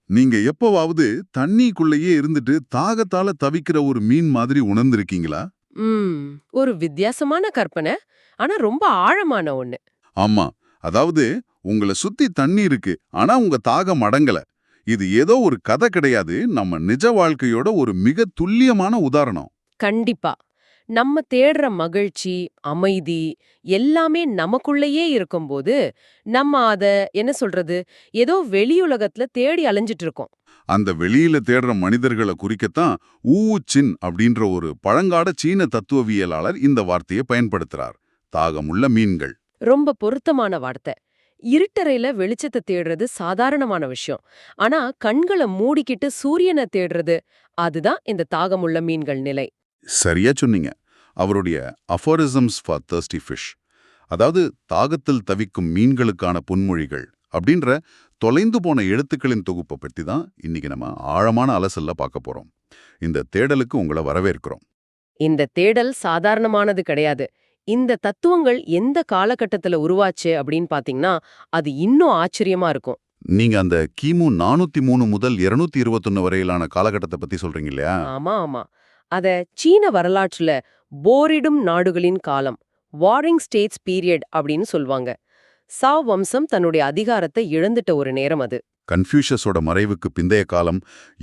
நீங்க எப்பவாவது தண்ணிக்குள்ளேயே இருந்துட்டு தாகத்தால தவிக்கிற ஒரு மீன் மாதிரி உணர்ந்திருக்கீங்களா? ம் ஒரு வித்தியாசமான கற்பனை, ஆனா ரொம்ப ஆழமான ஒண்ணு. ஆமா. அதாவது உங்கள சுத்தி தண்ணி இருக்கு. ஆனா உங்க தாகம் அடங்கல. இது ஏதோ ஒரு கதை கிடையாது. நம்ம நிஜ வாழ்க்கையோட ஒரு மிக துல்லியமான உதாரணம். கண்டிப்பா. நம்ம தேடுற மகிழ்ச்சி, அமைதி எல்லாமே நமக்குள்ளேயே இருக்கும்போது, நம்ம அத என்ன சொல்றது? ஏதோ வெளியுலகத்துல தேடி அலைஞ்சிட்டு இருக்கோம். அந்த வெளியில தேடுற மனிதர்கள குறிக்கத்தான் ஊ சின் அப்படின்ற ஒரு பழங்கால சீன தத்துவவியலாளர் இந்த வார்த்தையை பயன்படுத்துறார். தாகமுள்ள மீன்கள். ரொம்ப பொருத்தமான வார்த்தை. இருட்டறையில வெளிச்சத்த தேடுறது சாதாரணமான விஷயம். ஆனா கண்கள மூடிக்கிட்டு சூரியன தேடுறது, அதுதான் இந்த தாகமுள்ள மீன்கள் நிலை. சரியா சொன்னீங்க. அவருடைய அஃபோரிசம்ஸ் ஃபார் thirsty ஃபிஷ், அதாவது தாகத்தில் தவிக்கும் மீன்களுக்கான பொன்மொழிகள் அப்படின்ற தொலைந்து போன எழுத்துக்களின் தொகுப்பை பற்றி தான் இன்னைக்கு நம்ம ஆழமான அலசல்ல பார்க்க போறோம். இந்த தேடலுக்கு உங்களை வரவேற்கிறோம். இந்த தேடல் சாதாரணமானது கிடையாது. இந்த தத்துவங்கள் எந்த காலகட்டத்துல உருவாச்சு அப்படின்னு பாத்தீங்கன்னா, அது இன்னும் ஆச்சரியமா இருக்கும். நீங்க அந்த கிமு 403 முதல் 221 வரையிலான காலகட்டத்தை பத்தி சொல்றீங்க இல்லையா? ஆமா, ஆமா. அத சீன வரலாற்றுல போரிடும் நாடுகளின் காலம், வாரிங் ஸ்டேட்ஸ் பீரியட் அப்படின்னு சொல்வாங்க. சாவ் வம்சம் தன்னுடைய அதிகாரத்தை இழந்துட்ட ஒரு நேரம் அது. கன்ஃபியூஷஸோட மறைவுக்கு பிந்தைய காலம்,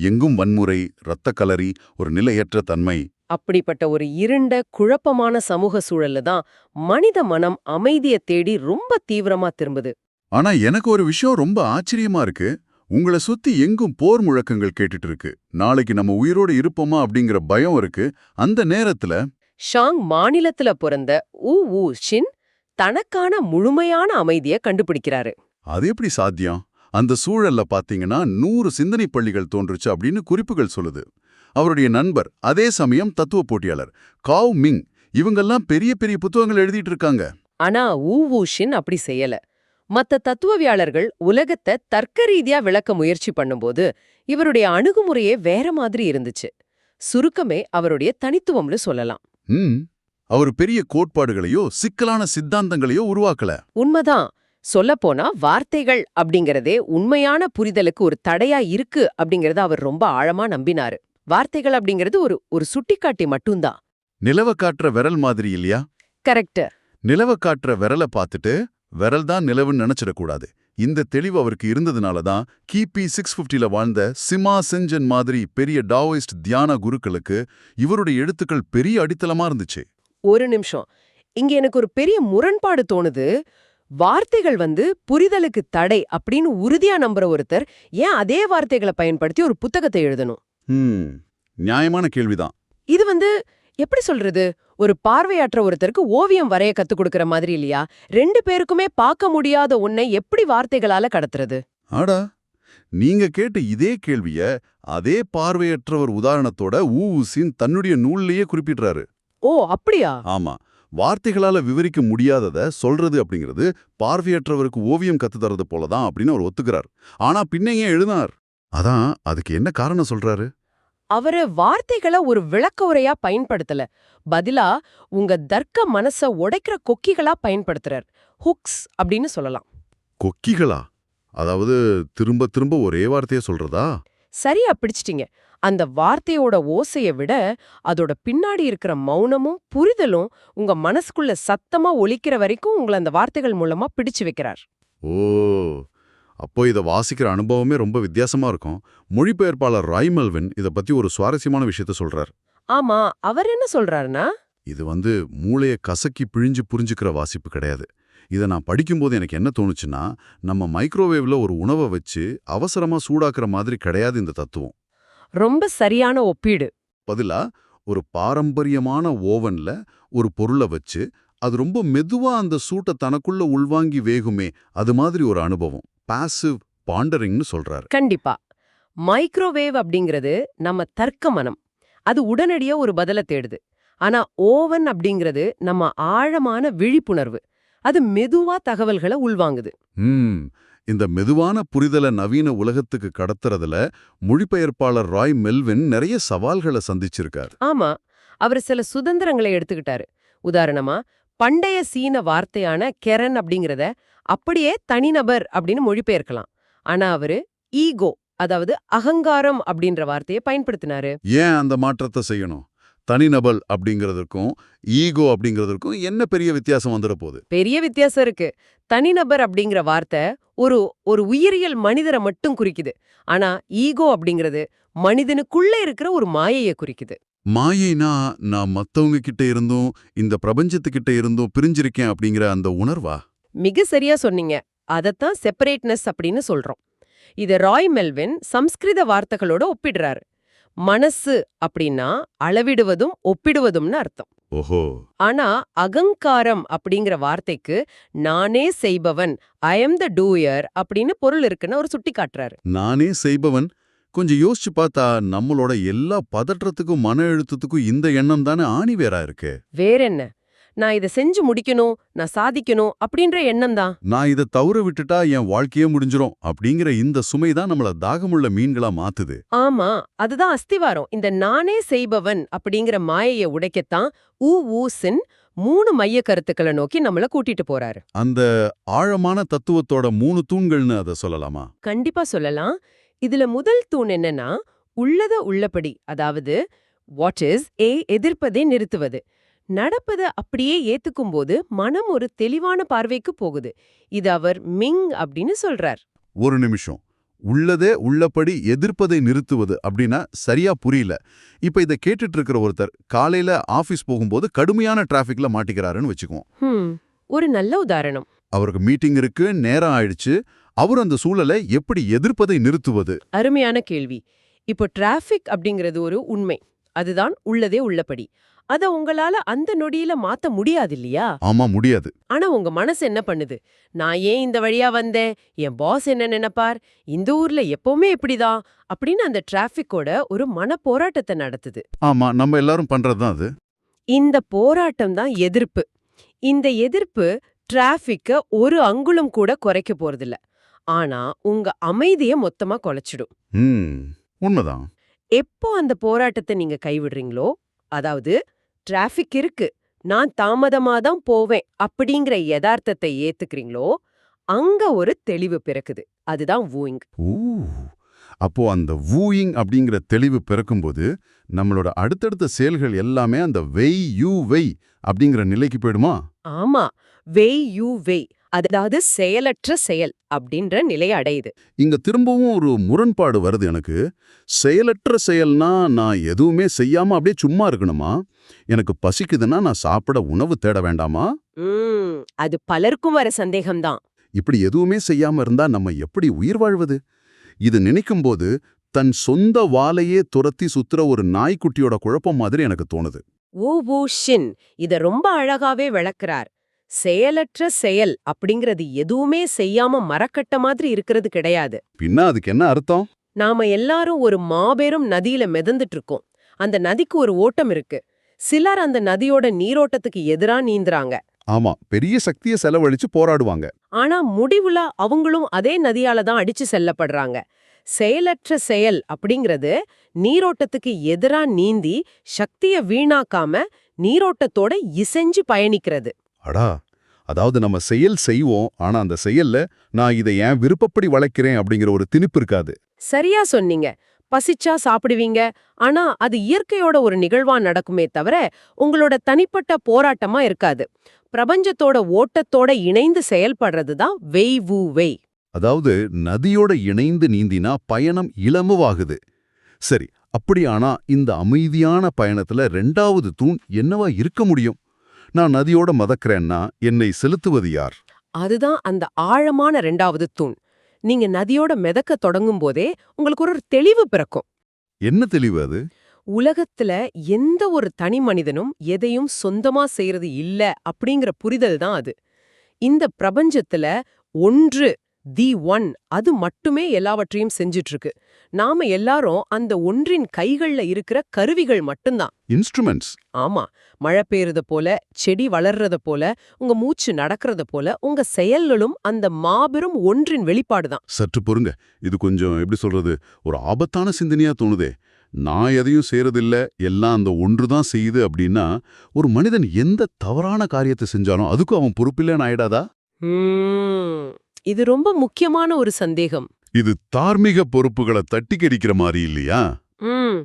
எங்கும் வன்முறை, இரத்த களரி, ஒரு நிலையற்ற தன்மை. அப்படிப்பட்ட ஒரு இருண்ட, குழப்பமான சமூக சூழல்ல தான் மனித மனம் அமைதிய தேடி ரொம்ப தீவிரமா திரும்புது. ஆனா எனக்கு ஒரு விஷயம் ரொம்ப ஆச்சரியமா இருக்கு. உங்கள சுத்தி எங்கும் போர் முழக்கங்கள் கேட்டுட்டு இருக்கு. நாளைக்கு நம்ம உயிரோடு இருப்போமா அப்படிங்கிற பயம் இருக்கு. அந்த நேரத்துல ஷாங் மாநிலத்துல பிறந்த ஊ ஷின் தனக்கான முழுமையான அமைதிய கண்டுபிடிக்கிறாரு. அது எப்படி சாத்தியம்? அந்த சூழல்ல பாத்தீங்கன்னா 100 சிந்தனை பள்ளிகள் தோன்றுச்சு அப்படின்னு குறிப்புகள் சொல்லுது. அவருடைய நண்பர், அதே சமயம் தத்துவ போட்டியாளர் காவ் மிங், இவங்கெல்லாம் பெரிய பெரிய புத்தகங்கள் எழுதிட்டு இருக்காங்க. ஆனா ஊ ஷின் அப்படி செய்யல. மத்த தத்துவவியாளர்கள் உலகத்தை தர்க்க ரீதியா விளக்க முயற்சி பண்ணும்போது இவருடைய அணுகுமுறையே வேற மாதிரி இருந்துச்சு. சுருக்கமே அவருடைய தனித்துவம்னு சொல்லலாம். ம் அவர் பெரிய கோட்பாடுகளையோ சிக்கலான சித்தாந்தங்களையோ உருவாக்கல. உண்மைதான். சொல்லப்போனா வார்த்தைகள் அப்படிங்கறதே உண்மையான புரிதலுக்கு ஒரு தடையா இருக்கு அப்படிங்கறத அவர் ரொம்ப ஆழமா நம்பினாரு. வார்த்தைகள் அப்படிங்கிறது ஒரு ஒரு சுட்டிக்காட்டி மட்டும்தான். நிலவ காட்டுற விரல் மாதிரி இல்லையா? கரெக்ட். நிலவ காட்டுற விரல பார்த்துட்டு விரல் தான் நிலவுன்னு நினைச்சிடக்கூடாது. இந்த தெளிவு அவருக்கு இருந்ததுனால தான் கிபி 650ல வாழ்ந்த சிமா செஞ்சன் மாதிரி பெரிய டாவோயிஸ்ட் தியான குருக்களுக்கு இவருடைய எழுத்துக்கள் பெரிய அடித்தளமா இருந்துச்சு. ஒரு நிமிஷம். இங்க எனக்கு ஒரு பெரிய முரண்பாடு தோணுது. வார்த்தைகள் புரிதலுக்கு தடை அப்படின்னு உறுதியா நம்புற ஒருத்தர் ஏன் அதே வார்த்தைகளை பயன்படுத்தி ஒரு புத்தகத்தை எழுதணும்? நியாயமான கேள்விதான். இது எப்படி சொல்றது? ஒரு பார்வையற்ற ஒருத்தருக்கு ஓவியம் வரைய கத்துக் கொடுக்கற மாதிரி இல்லையா? ரெண்டு பேருக்குமே பார்க்க முடியாத ஒன்னை எப்படி வார்த்தைகளால கடத்துறது? ஆடா, நீங்க கேட்ட இதே கேள்விய அதே பார்வையற்றவர் உதாரணத்தோட ஊசின் தன்னுடைய நூல்லையே குறிப்பிடுறாரு. ஓ, அப்படியா? ஆமா. வார்த்தைகளால விவரிக்க முடியாதத சொல்றது அப்படிங்கிறது பார்வையற்றவருக்கு ஓவியம் கத்து தர்றது போலதான் அப்படின்னு அவர் ஒத்துக்கிறார். ஆனா பின்ன ஏன் எழுதினார்? அதான் அதுக்கு என்ன காரணம் சொல்றாரு? அவரு வார்த்தைகளை ஒரு விளக்க உரையா பயன்படுத்தல. பதிலா உங்க தர்க்க மனச உடைக்கிற கொக்கிகளா பயன்படுத்துறார். ஹுக்ஸ் அப்படின்னு சொல்லலாம். கொக்கிகளா? அதாவது திரும்ப திரும்ப ஒரே வார்த்தைய சொல்றதா? சரியா பிடிச்சிட்டீங்க. அந்த வார்த்தையோட ஓசைய விட அதோட பின்னாடி இருக்கிற மௌனமும் புரிதலும் உங்க மனசுக்குள்ள சத்தமா ஒலிக்கிற வரைக்கும் உங்களை அந்த வார்த்தைகள் மூலமா பிடிச்சு வைக்கிறார். ஓ, அப்போ இதை வாசிக்கிற அனுபவமே ரொம்ப வித்தியாசமா இருக்கும். மொழிபெயர்ப்பாளர் ராய் மெல்வின் இதை பத்தி ஒரு சுவாரஸ்யமான விஷயத்த சொல்றார். ஆமா, அவர் என்ன சொல்றாருன்னா, இது மூளைய கசக்கி பிழிஞ்சு புரிஞ்சுக்கிற வாசிப்பு கிடையாது. இதை நான் படிக்கும்போது எனக்கு என்ன தோணுச்சுன்னா, நம்ம மைக்ரோவேவ்ல ஒரு உணவை வச்சு அவசரமா சூடாக்குற மாதிரி கிடையாது இந்த தத்துவம். ரொம்ப சரியான ஒப்பீடு. பதிலா ஒரு பாரம்பரியமான ஓவன்ல ஒரு பொருளை வச்சு அது ரொம்ப மெதுவா அந்த சூட்டை தனக்குள்ள உள்வாங்கி வேகுமே, அது மாதிரி ஒரு அனுபவம். பாசிவ் பாண்டரிங்னு சொல்றாரு. கண்டிப்பா. மைக்ரோவேவ் அப்படிங்கிறது நம்ம தர்க்க மனம். அது உடனடியா ஒரு பதில தேடுது. ஆனா ஓவன் அப்படிங்கிறது நம்ம ஆழமான விழிப்புணர்வு. அது மெதுவா தகவல்களை உள்வாங்குது. இந்த மெதுவான புரிதலை நவீன உலகத்துக்கு கடத்துறதுல மொழிபெயர்ப்பாளர் ராய் மெல்வின் நிறைய சவால்களை சந்திச்சிருக்கார். ஆமா, அவர் சில சுதந்திரங்களை எடுத்துக்கிட்டாரு. உதாரணமா, பண்டைய சீன வார்த்தையான கெரன் அப்படிங்கிறத அப்படியே தனிநபர் அப்படின்னு மொழிபெயர்க்கலாம். ஆனா அவரு ஈகோ அதாவது அகங்காரம் அப்படின்ற வார்த்தையை பயன்படுத்தினாரு. ஏன் அந்த மாற்றத்தை செய்யணும்? தனிநபர் அப்படிங்கிறதுக்கும் ஈகோ அப்படிங்கிறதுக்கும் என்ன பெரிய வித்தியாசம் வந்துட போகுது? பெரிய வித்தியாசம் இருக்கு. தனிநபர் அப்படிங்கிற வார்த்தை ஒரு ஒரு உயிரியல் மனிதரை மட்டும் குறிக்குது. ஆனா ஈகோ அப்படிங்கிறது மனிதனுக்குள்ள இருக்கிற ஒரு மாயையை குறிக்குது. மாயைனா நான் மத்தவங்க கிட்ட இருந்தும் இந்த பிரபஞ்சத்துக்கிட்ட இருந்தும் பிரிஞ்சிருக்கேன் அப்படிங்கிற அந்த உணர்வா? மிக சரியா சொன்னீங்க. அதத்தான் செப்பரேட்னஸ் அப்படின்னு சொல்றோம். இத ராய் மெல்வின் சம்ஸ்கிருத வார்த்தைகளோட ஒப்பிடுறாரு. மனசு அப்படின்னா அளவிடுவதும் ஒப்பிடுவதும்னு அர்த்தம். ஓஹோ. ஆனா அகங்காரம் அப்படிங்கிற வார்த்தைக்கு நானே செய்பவன், ஐ எம் த டூயர் அப்படின்னு பொருள் இருக்குன்னு அவர் சுட்டி காட்டுறாரு. நானே செய்பவன். கொஞ்சம் யோசிச்சு பார்த்தா நம்மளோட எல்லா பதற்றத்துக்கும் மன அழுத்தத்துக்கும் இந்த எண்ணம் தானே ஆணிவேரா இருக்கு. வேறென்ன? நான் இதை செஞ்சு முடிக்கணும், நான் சாதிக்கணும் அப்படின்ற எண்ணம் தான். நான் இதை தவற விட்டுட்டா என் வாழ்க்கையே முடிஞ்சிரும் அப்படிங்கிற இந்த சுமை தான் நம்மள தாகமுள்ள மீன்களா மாத்துது. ஆமா, அதுதான் அஸ்திவாரம். இந்த நானே செய்பவன் அப்படிங்கிற மாயையை உடைக்கத்தான் ஊசின் 3 மைய கருத்துக்களை நோக்கி நம்மள கூட்டிட்டு போறாரு. அந்த ஆழமான தத்துவத்தோட 3 தூண்கள்னு அதை சொல்லலாமா? கண்டிப்பா சொல்லலாம். இதுல முதல் தூண் என்னன்னா, உள்ளத உள்ளபடி, அதாவது வாட் இஸ் எதிர்ப்பதை நிறுத்துவது. நடப்பத அப்படியே ஏத்துக்கும்போது மனம் ஒரு தெளிவான பார்வைக்கு போகுது. இது அவர் மிங் அப்படின்னு சொல்றார். ஒரு நிமிஷம். உள்ளதே உள்ளபடி எதிர்ப்பதை நிறுத்துவது அப்படின்னா சரியா புரியல. இப்ப இதை கேட்டுட்டு இருக்கிற ஒருத்தர் காலையில ஆபீஸ் போகும்போது கடுமையான டிராஃபிக்ல மாட்டிக்கிறாருன்னு வச்சுக்குவோம். ஒரு நல்ல உதாரணம். அவருக்கு மீட்டிங் இருக்கு, நேரம் ஆயிடுச்சு. அவர் அந்த சூழலை எப்படி எதிர்ப்பதை நிறுத்துவது? அருமையான கேள்வி. இப்போ டிராஃபிக் அப்படிங்கிறது ஒரு உண்மை. அதுதான் உள்ளதே உள்ளபடி. அத உங்களால அந்த நொடியில மாத்த முடியாது இல்லையா? ஆமா, முடியாது. ஆனா உங்க மனசு என்ன பண்ணுது? நான் ஏன் இந்த வழியா வந்தேன்? என் பாஸ் என்ன நினைப்பார்? இந்த ஊர்ல எப்பவுமே இப்படிதான் அப்படின்னு அந்த டிராஃபிக்கோட ஒரு மன போராட்டத்தை நடத்துது. ஆமா, நம்ம எல்லாரும் பண்றதுதான் அது. இந்த போராட்டம் தான் எதிர்ப்பு. இந்த எதிர்ப்பு டிராஃபிக்க ஒரு அங்குலம் கூட குறைக்க போறதில்ல. ஆனா உங்க அமைதிய மொத்தமா குலைச்சிடும். உண்மைதான். எப்போ அந்த போராட்டத்தை நீங்க கைவிடுறீங்களோ, அதாவது டிராஃபிக் இருக்கு, நான் தாமதமா தான் போவேன் அப்படிங்கிற யதார்த்தத்தை ஏத்துக்கிறீங்களோ, அங்க ஒரு தெளிவு பிறக்குது. அதுதான் வூயிங். அப்போ அந்த வூயிங் அப்படிங்கிற தெளிவு பிறக்கும்போது நம்மளோட அடுத்தடுத்த செயல்கள் எல்லாமே அந்த வெய் யூ வெய் அப்படிங்கிற நிலைக்கு போயிடுமா? ஆமா, வெய் யூ வெய், அதாவது செயலற்ற செயல் அப்படின்ற நிலையை அடையுது. இங்க திரும்பவும் ஒரு முரண்பாடு வருது எனக்கு. செயலற்ற செயல்னா நான் எதுவுமே செய்யாம அப்படியே சும்மா இருக்கணுமா? எனக்கு பசிக்குதுன்னா நான் சாப்பிட உணவு தேட வேண்டாமா? அது பலருக்கும் வர சந்தேகம்தான். இப்படி எதுவுமே செய்யாம இருந்தா நம்ம எப்படி உயிர் வாழ்வது? இது நினைக்கும்போது தன் சொந்த வாலையே துரத்தி சுத்துற ஒரு நாய்க்குட்டியோட குழப்பம் மாதிரி எனக்கு தோணுது. வு ஷின் இத ரொம்ப அழகாவே விளக்குறார். செயலற்ற செயல் அப்படிங்கிறது எதுவுமே செய்யாம மரக்கட்ட மாதிரி இருக்கிறது கிடையாது. பின்ன அதுக்கு என்ன அர்த்தம்? நாம எல்லாரும் ஒரு மாபெரும் நதியில மிதந்துட்டு இருக்கோம். அந்த நதிக்கு ஒரு ஓட்டம் இருக்கு. சிலர் அந்த நதியோட நீரோட்டத்துக்கு எதிரா நீந்துறாங்க. ஆமா, பெரிய சக்தியை செலவழிச்சு போராடுவாங்க. ஆனா முடிவுல அவங்களும் அதே நதியால தான் அடிச்சு செல்லப்படுறாங்க. செயலற்ற செயல் அப்படிங்கிறது நீரோட்டத்துக்கு எதிரா நீந்தி சக்திய வீணாக்காம நீரோட்டத்தோட இசைஞ்சு பயணிக்கிறது. அடா, அதாவது நம்ம செயல் செய்வோம், ஆனா அந்த செயல்ல நான் இதை ஏன் விருப்பப்படி வளைக்கிறேன் அப்படிங்கிற ஒரு திணிப்பு இருக்காது. சரியா சொன்னீங்க. பசிச்சா சாப்பிடுவீங்க, ஆனா அது இயற்கையோட ஒரு நிகழ்வா நடக்குமே தவிர உங்களோட தனிப்பட்ட போராட்டமா இருக்காது. பிரபஞ்சத்தோட ஓட்டத்தோட இணைந்து செயல்படுறது தான் வெய் வு வெய். அதாவது நதியோட இணைந்து நீந்தினா பயணம் இளமுவாகுது. சரி, அப்படியானா இந்த அமைதியான பயணத்துல 2வது தூண் என்னவா இருக்க முடியும்? நான் நதியோட மதக்கிறேன்னா என்னை செலுத்துவது யார்? அதுதான் அந்த ஆழமான 2வது தூண். நீங்க நதியோட மிதக்க தொடங்கும் போதே உங்களுக்கு ஒரு தெளிவு பிறக்கும். என்ன தெளிவு அது? உலகத்துல எந்த ஒரு தனி மனிதனும் எதையும் சொந்தமா செய்யறது இல்ல அப்படிங்கிற புரிதல் தான் அது. இந்த பிரபஞ்சத்துல ஒன்று, தி ஒன், அது மட்டுமே எல்லாவற்றையும் செஞ்சிட்டு இருக்கு. நாம எல்லாரும் அந்த ஒன்றின் கைகள்ல இருக்கிற கருவிகள் மட்டும்தான். இன்ஸ்ட்ருமெண்ட்ஸ். ஆமா, மழை பெய்யறத போல, செடி வளர்றத போல, உங்க மூச்சு நடக்கிறத போல உங்க செயல்களும் அந்த மாபெரும் ஒன்றின் வெளிப்பாடுதான். சற்று பொறுங்க, இது கொஞ்சம் எப்படி சொல்றது, ஒரு ஆபத்தான சிந்தனையா தோணுதே. நான் எதையும் செய்யறதில்ல, எல்லாம் அந்த ஒன்றுதான் செய்யுது அப்படின்னா ஒரு மனிதன் எந்த தவறான காரியத்தை செஞ்சாலும் அதுக்கும் அவன் பொறுப்பில்லைன்னு ஆயிடாதா? இது ரொம்ப முக்கியமான ஒரு சந்தேகம். இது தார்மீக பொறுப்புகளை தட்டி கடிக்கிற மாதிரி இல்லையா? ம்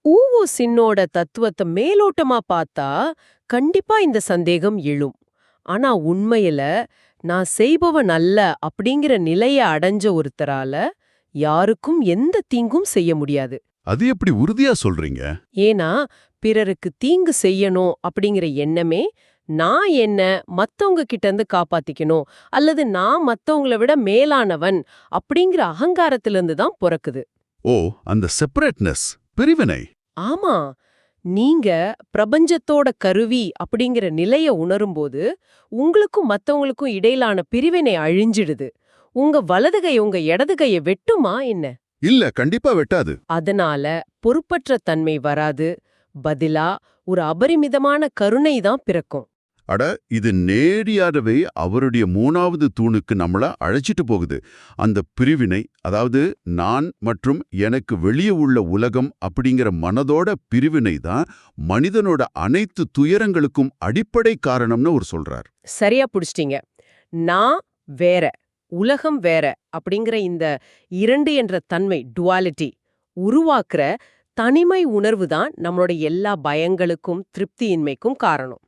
ஊவோ சின்னோட தத்துவத்தை மேலோட்டமா பார்த்தா கண்டிப்பா இந்த சந்தேகம் எழும். ஆனா உண்மையில நான் செய்பவன் அல்ல அப்படிங்கிற நிலைய அடைஞ்ச ஒருத்தரால யாருக்கும் எந்த தீங்கும் செய்ய முடியாது. அது எப்படி உறுதியா சொல்றீங்க? ஏன்னா பிறருக்கு தீங்கு செய்யணும் அப்படிங்கிற எண்ணமே நான் என்ன மத்தவங்க கிட்ட இருந்து காப்பாத்திக்கணும் அல்லது நான் மத்தவங்கள விட மேலானவன் அப்படிங்கிற அகங்காரத்திலிருந்து தான் பிறக்குது. ஓ, அந்த செப்பரேட்னஸ், பிரிவினை. ஆமா, நீங்க பிரபஞ்சத்தோட கருவி அப்படிங்கிற நிலைய உணரும்போது உங்களுக்கும் மத்தவங்களுக்கும் இடையிலான பிரிவினை அழிஞ்சிடுது. உங்க வலது கை உங்க இடது கையை வெட்டுமா என்ன? இல்ல, கண்டிப்பா வெட்டாது. அதனால பொறுப்பற்ற தன்மை வராது. பதிலா ஒரு அபரிமிதமான கருணை தான் பிறக்கும். அட, இது நேரடியாகவே அவருடைய 3வது தூணுக்கு நம்மள அழைச்சிட்டு போகுது. அந்த பிரிவினை, அதாவது நான் மற்றும் எனக்கு வெளியே உள்ள உலகம் அப்படிங்கிற மனதோட பிரிவினை தான் மனிதனோட அனைத்து துயரங்களுக்கும் அடிப்படை காரணம்னு அவர் சொல்றார். சரியா புடிச்சிட்டீங்க. நான் வேற, உலகம் வேற அப்படிங்கிற இந்த 2 என்ற தன்மை டுவாலிட்டி உருவாக்குற தனிமை உணர்வு தான் நம்மளோட எல்லா பயங்களுக்கும் திருப்தியின்மைக்கும் காரணம்.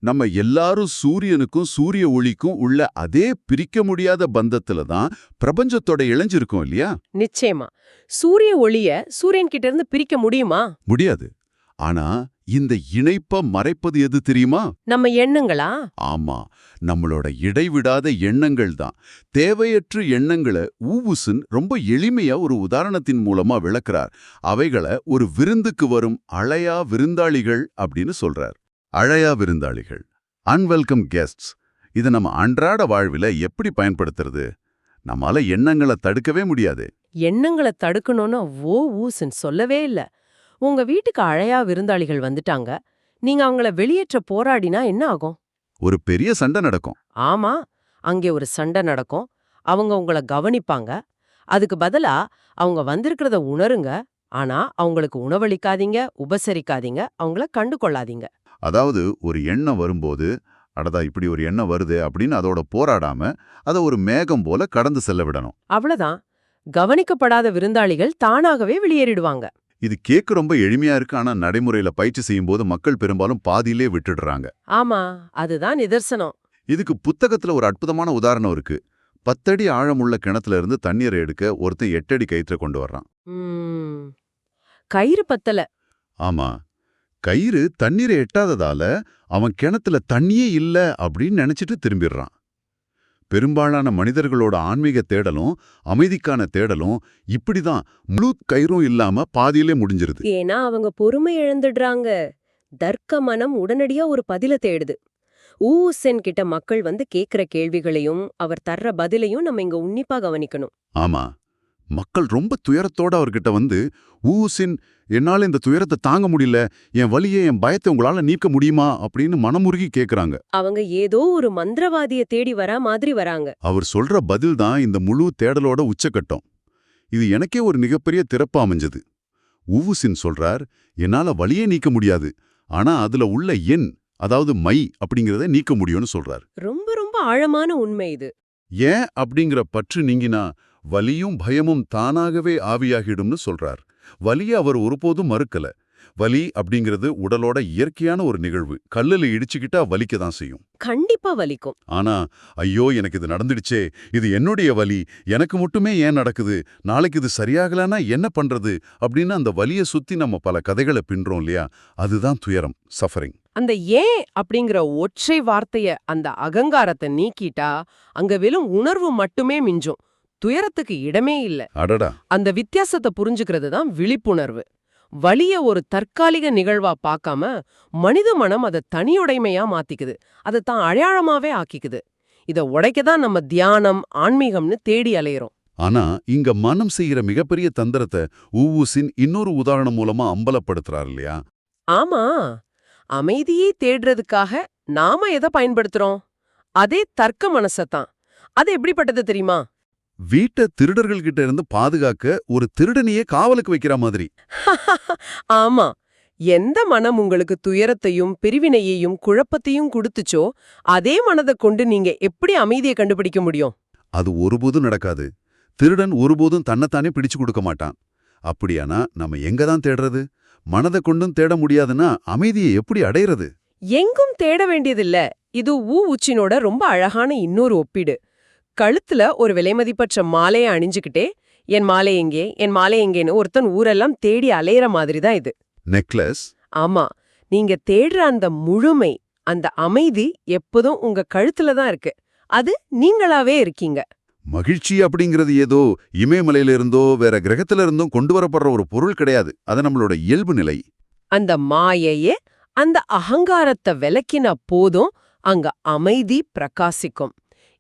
நம்ம எல்லாரும் சூரியனுக்கும் சூரிய ஒளிக்கும் உள்ள அதே பிரிக்க முடியாத பந்தத்துல தான் பிரபஞ்சத்தோட இழைஞ்சிருக்கோம் இல்லையா? நிச்சயமா. சூரிய ஒளிய சூரியன் கிட்ட இருந்து பிரிக்க முடியுமா? முடியாது. ஆனா இந்த இணைப்ப மறைப்பது எது தெரியுமா? நம்ம எண்ணங்களா? ஆமா, நம்மளோட இடைவிடாத எண்ணங்கள் தான். தேவையற்ற எண்ணங்களை ஊவுசின் ரொம்ப எளிமையா ஒரு உதாரணத்தின் மூலமா விளக்குறார். அவைகளை ஒரு விருந்துக்கு வரும் அழையா விருந்தாளிகள் அப்படின்னு சொல்றார். அழையா விருந்தாளிகள், அன்வெல்கம் கெஸ்ட்ஸ். இதை நம்ம அன்றாட வாழ்வில எப்படி பயன்படுத்துறது? நம்மால எண்ணங்களை தடுக்கவே முடியாது. எண்ணங்களை தடுக்கணும்னு ஊசன் சொல்லவே இல்ல. உங்க வீட்டுக்கு அழையா விருந்தாளிகள் வந்துட்டாங்க, நீங்க அவங்கள வெளியேற்ற போராடினா என்ன ஆகும்? ஒரு பெரிய சண்டை நடக்கும். ஆமா, அங்கே ஒரு சண்டை நடக்கும். அவங்க உங்கள கவனிப்பாங்க. அதுக்கு பதிலா அவங்க வந்திருக்கிறத உணருங்க. ஆனா அவங்களுக்கு உணவளிக்காதீங்க, உபசரிக்காதீங்க, அவங்கள கண்டு கொள்ளாதீங்க. அதாவது ஒரு எண்ணம் வரும்போது, அடடா இப்படி ஒரு எண்ணம் வருது அப்படின்னு அதோட போராடாம அதை ஒரு மேகம் போல கடந்து செல்ல விடணும். அவ்வளவுதான். கவனிக்கப்படாத விருந்தாளிகள் தானாகவே வெளியேறிடுவாங்க. இது கேட்க ரொம்ப எளிமையா இருக்கு. ஆனா நடைமுறையில பயிற்சி செய்யும் போது மக்கள் பெரும்பாலும் பாதியிலே விட்டுடுறாங்க. ஆமா, அதுதான் நிதர்சனம். இதுக்கு புத்தகத்துல ஒரு அற்புதமான உதாரணம் இருக்கு. 10 அடி ஆழமுள்ள கிணத்துல இருந்து தண்ணீரை எடுக்க ஒருத்தன் 8 அடி கயிற்றை கொண்டு வர்றான். கயிறு பத்தல. ஆமா, கயிறு தண்ணீரை எட்டாததால அவன் கிணத்துல தண்ணியே இல்ல அப்படின்னு நினைச்சிட்டு திரும்பிடுறான். பெரும்பாலான மனிதர்களோட ஆன்மீக தேடலும் அமைதிக்கான தேடலும் இப்படிதான் முழு கயிறும் இல்லாம பாதியிலே முடிஞ்சிருது. ஏன்னா அவங்க பொறுமை இழந்துடுறாங்க. தர்க்க மனம் உடனடியா ஒரு பதில தேடுது. ஊசென் கிட்ட மக்கள் வந்து கேக்குற கேள்விகளையும் அவர் தர்ற பதிலையும் நம்ம இங்க உன்னிப்பா கவனிக்கணும். ஆமா, மக்கள் ரொம்ப துயரத்தோட அவர்கிட்ட வந்து, ஊசின், என்னால இந்த துயரத்தை தாங்க முடியல, என் வலியை என் பயத்தை உங்களால நீக்க முடியுமா அப்படின்னு மனமுருகி கேக்குறாங்க. அவங்க ஏதோ ஒரு மந்திரவாதிய தேடி வரா மாதிரி வராங்க. அவர் சொல்ற பதில் தான் இந்த முழு தேடலோட உச்சக்கட்டம். இது எனக்கே ஒரு மிகப்பெரிய திறப்பா அமைஞ்சது. ஊசின் சொல்றார், என்னால வலியே நீக்க முடியாது, ஆனா அதுல உள்ள எண், அதாவது மை அப்படிங்கறத நீக்க முடியும்னு சொல்றார். ரொம்ப ரொம்ப ஆழமான உண்மை இது. ஏன் அப்படிங்கிற பற்று நீங்கினா வலியும் பயமும் தானாகவே ஆவியாகிடும்னு சொல்றார். வலியை அவர் ஒருபோதும் மறுக்கல. வலி அப்படிங்கிறது உடலோட இயற்கையான ஒரு நிகழ்வு. கல்லுல இடிச்சுக்கிட்டா வலிக்க தான் செய்யும். கண்டிப்பா வலிக்கும். ஆனா, ஐயோ எனக்கு இது நடந்துடுச்சே, இது என்னுடைய வலி, எனக்கு மட்டுமே ஏன் நடக்குது, நாளைக்கு இது சரியாகலன்னா என்ன பண்றது அப்படின்னு அந்த வலியை சுத்தி நம்ம பல கதைகளை பின்றோம் இல்லையா? அதுதான் துயரம், சஃபரிங். அந்த ஏன் அப்படிங்கிற ஒற்றை வார்த்தைய, அந்த அகங்காரத்தை நீக்கிட்டா அங்க வெறும் உணர்வு மட்டுமே மிஞ்சும். துயரத்துக்கு இடமே இல்ல. அடடா, அந்த வித்தியாசத்தை புரிஞ்சுக்கிறது தான் விழிப்புணர்வு. வலிய ஒரு தற்காலிக நிகழ்வா பார்க்காம மனித மனம் அதை தனியுடைமையா மாத்திக்குது. அதை தான் அடையாளமாவே ஆக்கிக்குது. இதை உடைக்கதான் நம்ம தியானம், ஆன்மீகம்னு தேடி அலையிறோம். ஆனா இங்க மனம் செய்யற மிகப்பெரிய தந்திரத்தை ஊசின் இன்னொரு உதாரணம் மூலமா அம்பலப்படுத்துறாரு இல்லையா? ஆமா, அமைதியை தேடுறதுக்காக நாம எதை பயன்படுத்துறோம்? அதே தர்க்க மனசத்தான். அது எப்படிப்பட்டது தெரியுமா? வீட்டை திருடர்கள் கிட்ட இருந்து பாதுகாக்க ஒரு திருடனையே காவலுக்கு வைக்கிற மாதிரி. ஆமா, எந்த மனம் உங்களுக்கு துயரத்தையும் பிரிவினையையும் குழப்பத்தையும் கொடுத்துச்சோ அதே மனதை கொண்டு நீங்க எப்படி அமைதியை கண்டுபிடிக்க முடியும்? அது ஒருபோதும் நடக்காது. திருடன் ஒருபோதும் தன்னைத்தானே பிடிச்சு கொடுக்க மாட்டான். அப்படியானா நம்ம எங்க தான் தேடுறது? மனதை கொண்டும் தேட முடியாதுன்னா அமைதியை எப்படி அடையிறது? எங்கும் தேட வேண்டியதில்ல. இது உச்சினோட ரொம்ப அழகான இன்னொரு ஒப்பீடு. கழுத்துல ஒரு விலைமதிப்பற்ற மாலையை அணிஞ்சுக்கிட்டே என் மாலை எங்கே என் மாலை எங்கேன்னு ஒருத்தன் ஊரெல்லாம் தேடி அலையிற மாதிரி தான் இது. நெக்லஸ். ஆமா, நீங்க தேடுற அந்த முழுமை, அந்த அமைதி எப்போதும் உங்க கழுத்துல தான் இருக்கு. அது நீங்களாவே இருக்கீங்க. மகிழ்ச்சி அப்படிங்கிறது ஏதோ இமயமலையில இருந்தோ வேற கிரகத்துல இருந்தோ கொண்டு வரப்படுற ஒரு பொருள் கிடையாது. அது நம்மளோட இயல்பு நிலை. அந்த மாயையே, அந்த அகங்காரத்தை விலக்கின போதும் அங்க அமைதி பிரகாசிக்கும்.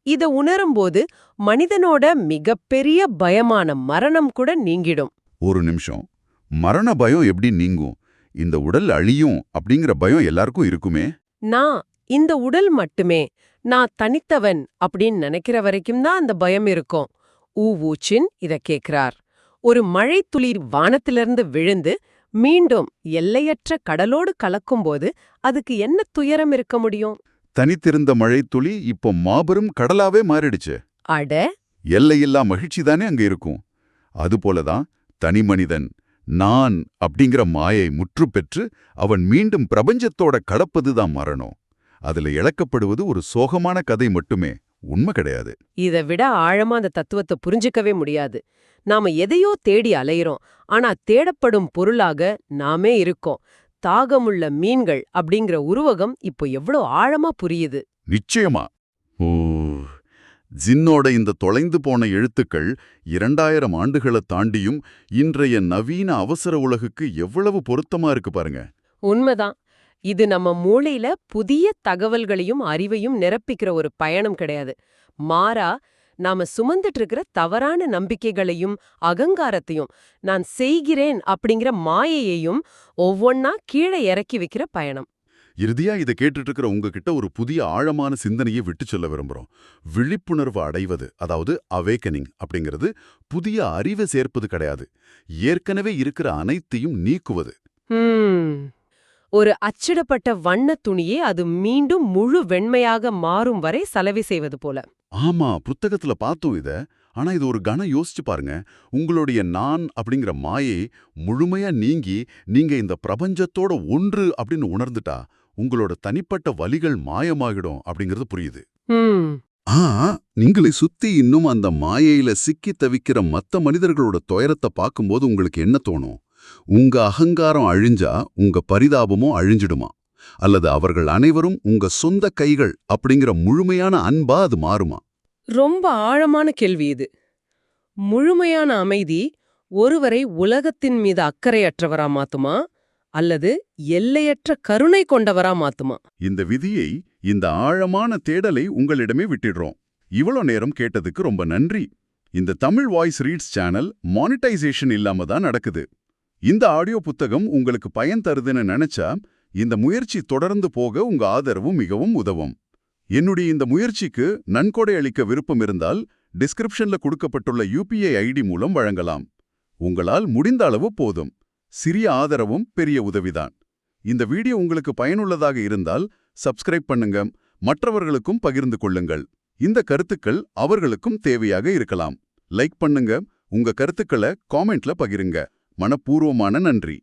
இத உணரும்போது மனிதனோட மிகப்பெரிய பயமான மரணம் கூட நீங்கிடும். ஒரு நிமிஷம், மரண பயம் எப்படி நீங்கும்? இந்த உடல் அழியும் அப்படிங்கிற பயம் எல்லாருக்கும் இருக்குமே. நான் இந்த உடல் மட்டுமே, நான் தனித்தவன் அப்படின்னு நினைக்கிற வரைக்கும் தான் அந்த பயம் இருக்கும். ஊச்சின் இத கேக்குறார். ஒரு மழை துளி வானத்திலிருந்து விழுந்து மீண்டும் எல்லையற்ற கடலோடு கலக்கும்போது அதுக்கு என்ன துயரம் இருக்க முடியும்? தனித்திருந்த மழைத்துளி இப்போ மாபெரும் கடலாவே மாறிடுச்சு. அட, எல்லையில்லா மகிழ்ச்சி தானே அங்க இருக்கும். அதுபோலதான் தனி மனிதன் நான் அப்படிங்கிற மாயை முற்று பெற்று அவன் மீண்டும் பிரபஞ்சத்தோட கலப்பதுதான் மரணம். அதுல இழக்கப்படுவது ஒரு சோகமான கதை மட்டுமே, உண்மை கிடையாது. இதை விட ஆழமா அந்த தத்துவத்தை புரிஞ்சிக்கவே முடியாது. நாம எதையோ தேடி அலையிறோம், ஆனா தேடப்படும் பொருளாக நாமே இருக்கோம். தாகமுள்ள மீன்கள் அப்படிங்கிற உருவகம் இப்போ எவ்வளோ ஆழமா புரியுது. நிச்சயமா. ஓ, ஜின்னோட இந்த தொலைந்து போன எழுத்துக்கள் 2000 ஆண்டுகளை தாண்டியும் இன்றைய நவீன அவசர உலகுக்கு எவ்வளவு பொருத்தமா இருக்கு பாருங்க. உண்மைதான். இது நம்ம மூளையில புதிய தகவல்களையும் அறிவையும் நிரப்பிக்கிற ஒரு பயணம் கிடையாது. மாறா, நாம சுமந்துட்டு இருக்கிற தவறான நம்பிக்கைகளையும் அகங்காரத்தையும், நான் செய்கிறேன் அப்படிங்கிற மாயையையும் ஒவ்வொன்னா கீழே இறக்கி வைக்கிற பயணம். இறுதியா இதை கேட்டுட்டு இருக்கிற உங்ககிட்ட ஒரு புதிய ஆழமான சிந்தனையை விட்டு சொல்ல விரும்புறோம். விழிப்புணர்வு அடைவது, அதாவது அவேக்கனிங் அப்படிங்கிறது புதிய அறிவை சேர்ப்பது கிடையாது, ஏற்கனவே இருக்கிற அனைத்தையும் நீக்குவது. ஒரு அச்சிடப்பட்ட வண்ண துணியே அது மீண்டும் முழு வெண்மையாக மாறும் வரை சலவை செய்வது போல. ஆமா, புத்தகத்துல பார்த்தோம் இத. ஆனா இது ஒரு கணம் யோசிச்சு பாருங்க. உங்களுடைய நான் அப்படிங்கிற மாயை முழுமையா நீங்கி நீங்க இந்த பிரபஞ்சத்தோட ஒன்று அப்படின்னு உணர்ந்துட்டா உங்களோட தனிப்பட்ட வலிகள் மாயமாகிடும் அப்படிங்கிறது புரியுது. நீங்களை சுத்தி இன்னும் அந்த மாயையில சிக்கி தவிக்கிற மத்த மனிதர்களோட துயரத்தை பார்க்கும்போது உங்களுக்கு என்ன தோணும்? உங்க அகங்காரம் அழிஞ்சா உங்க பரிதாபமும் அழிஞ்சிடுமா? அல்லது அவர்கள் அனைவரும் உங்க சொந்த கைகள் அப்படிங்கிற முழுமையான அன்பா அது மாறுமா? ரொம்ப ஆழமான கேள்வி இது. முழுமையான அமைதி ஒருவரை உலகத்தின் மீது அக்கறையற்றவரா மாத்துமா, அல்லது எல்லையற்ற கருணை கொண்டவரா மாத்துமா? இந்த விதியை, இந்த ஆழமான தேடலை உங்களிடமே விட்டுடுறோம். இவ்வளோ நேரம் கேட்டதுக்கு ரொம்ப நன்றி. இந்த Tamil voice reads channel monetisation இல்லாம தான் நடக்குது. இந்த ஆடியோ புத்தகம் உங்களுக்கு பயன் தருதுன்னு நினைச்சா இந்த முயற்சி தொடர்ந்து போக உங்க ஆதரவும் மிகவும் உதவும். என்னுடைய இந்த முயற்சிக்கு நன்கொடை அளிக்க விருப்பம் இருந்தால் டிஸ்கிரிப்ஷன்ல கொடுக்கப்பட்டுள்ள UPI ID மூலம் வழங்கலாம். உங்களால் முடிந்த அளவு போதும். சிறிய ஆதரவும் பெரிய உதவிதான். இந்த வீடியோ உங்களுக்கு பயனுள்ளதாக இருந்தால் சப்ஸ்கிரைப் பண்ணுங்க, மற்றவர்களுக்கும் பகிர்ந்து கொள்ளுங்கள். இந்த கருத்துக்கள் அவர்களுக்கும் தேவையாக இருக்கலாம். லைக் பண்ணுங்க, உங்க கருத்துக்களை காமெண்ட்ல பகிருங்க. மனப்பூர்வமான நன்றி.